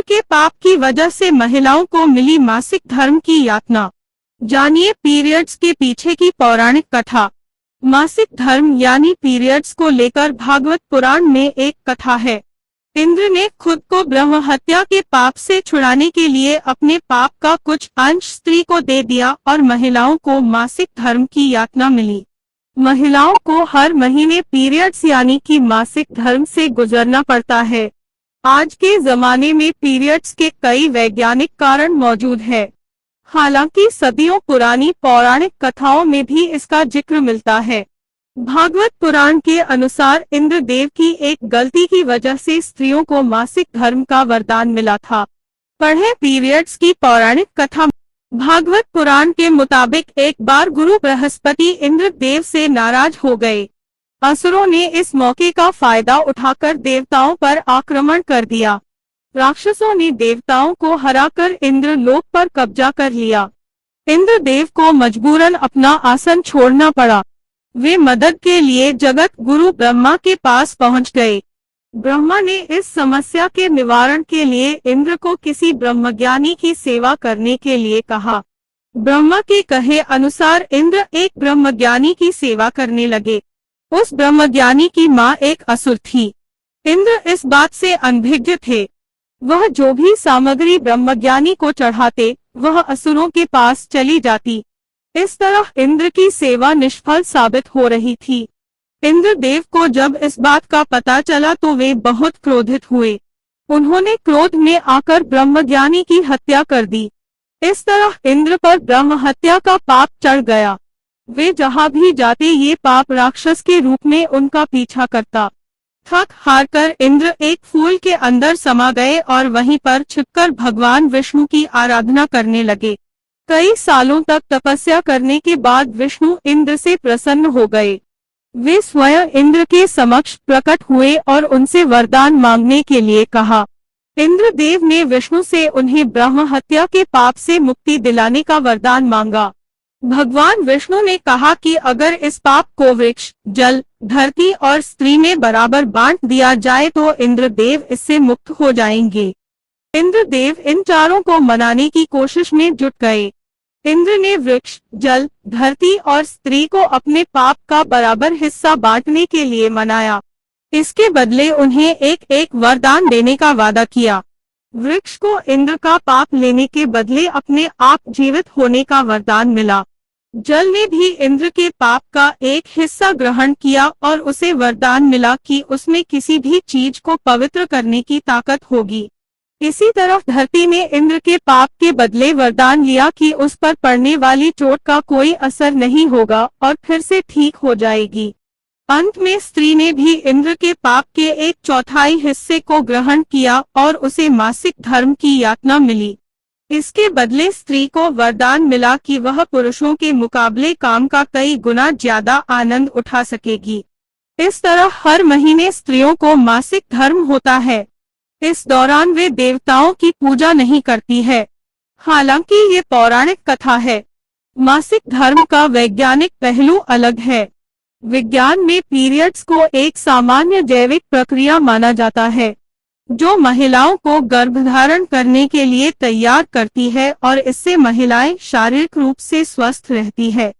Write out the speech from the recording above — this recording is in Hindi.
इंद्र के पाप की वजह से महिलाओं को मिली मासिक धर्म की यातना। जानिए पीरियड्स के पीछे की पौराणिक कथा। मासिक धर्म यानी पीरियड्स को लेकर भागवत पुराण में एक कथा है। इंद्र ने खुद को ब्रह्म हत्या के पाप से छुड़ाने के लिए अपने पाप का कुछ अंश स्त्री को दे दिया और महिलाओं को मासिक धर्म की यातना मिली। महिलाओं को हर महीने पीरियड्स यानी कि मासिक धर्म से गुजरना पड़ता है। आज के जमाने में पीरियड्स के कई वैज्ञानिक कारण मौजूद है। हालांकि सदियों पुरानी पौराणिक कथाओं में भी इसका जिक्र मिलता है। भागवत पुराण के अनुसार इंद्रदेव की एक गलती की वजह से स्त्रियों को मासिक धर्म का वरदान मिला था। पढ़े पीरियड्स की पौराणिक कथा। भागवत पुराण के मुताबिक एक बार गुरु बृहस्पति इंद्रदेव से नाराज हो गए। असुरों ने इस मौके का फायदा उठाकर देवताओं पर आक्रमण कर दिया। राक्षसों ने देवताओं को हराकर इंद्रलोक पर कब्जा कर लिया। इंद्रदेव को मजबूरन अपना आसन छोड़ना पड़ा। वे मदद के लिए जगत गुरु ब्रह्मा के पास पहुंच गए। ब्रह्मा ने इस समस्या के निवारण के लिए इंद्र को किसी ब्रह्मज्ञानी की सेवा करने के लिए कहा। ब्रह्मा के कहे अनुसार इंद्र एक ब्रह्मज्ञानी की सेवा करने लगे। उस ब्रह्मज्ञानी की मां एक असुर थी। इंद्र इस बात से अनभिज्ञ थे। वह जो भी सामग्री ब्रह्मज्ञानी को चढ़ाते वह असुरों के पास चली जाती। इस तरह इंद्र की सेवा निष्फल साबित हो रही थी। इंद्रदेव को जब इस बात का पता चला तो वे बहुत क्रोधित हुए। उन्होंने क्रोध में आकर ब्रह्मज्ञानी की हत्या कर दी। इस तरह इंद्र पर ब्रह्म हत्या का पाप चढ़ गया। वे जहां भी जाते ये पाप राक्षस के रूप में उनका पीछा करता। थक हार कर इंद्र एक फूल के अंदर समा गए और वहीं पर छिपकर भगवान विष्णु की आराधना करने लगे। कई सालों तक तपस्या करने के बाद विष्णु इंद्र से प्रसन्न हो गए। वे स्वयं इंद्र के समक्ष प्रकट हुए और उनसे वरदान मांगने के लिए कहा। इंद्रदेव ने विष्णु से उन्हें ब्रह्म हत्या के पाप से मुक्ति दिलाने का वरदान मांगा। भगवान विष्णु ने कहा कि अगर इस पाप को वृक्ष, जल, धरती और स्त्री में बराबर बांट दिया जाए तो इंद्रदेव इससे मुक्त हो जाएंगे। इंद्रदेव इन चारों को मनाने की कोशिश में जुट गए। इंद्र ने वृक्ष, जल, धरती और स्त्री को अपने पाप का बराबर हिस्सा बांटने के लिए मनाया। इसके बदले उन्हें एक एक वरदान देने का वादा किया। वृक्ष को इंद्र का पाप लेने के बदले अपने आप जीवित होने का वरदान मिला। जल ने भी इंद्र के पाप का एक हिस्सा ग्रहण किया और उसे वरदान मिला कि उसमें किसी भी चीज को पवित्र करने की ताकत होगी। इसी तरह धरती ने इंद्र के पाप के बदले वरदान लिया कि उस पर पड़ने वाली चोट का कोई असर नहीं होगा और फिर से ठीक हो जाएगी। अंत में स्त्री ने भी इंद्र के पाप के एक चौथाई हिस्से को ग्रहण किया और उसे मासिक धर्म की यातना मिली। इसके बदले स्त्री को वरदान मिला कि वह पुरुषों के मुकाबले काम का कई गुना ज्यादा आनंद उठा सकेगी। इस तरह हर महीने स्त्रियों को मासिक धर्म होता है। इस दौरान वे देवताओं की पूजा नहीं करती है। हालांकि ये पौराणिक कथा है। मासिक धर्म का वैज्ञानिक पहलू अलग है। विज्ञान में पीरियड्स को एक सामान्य जैविक प्रक्रिया माना जाता है जो महिलाओं को गर्भधारण करने के लिए तैयार करती है और इससे महिलाएं शारीरिक रूप से स्वस्थ रहती है।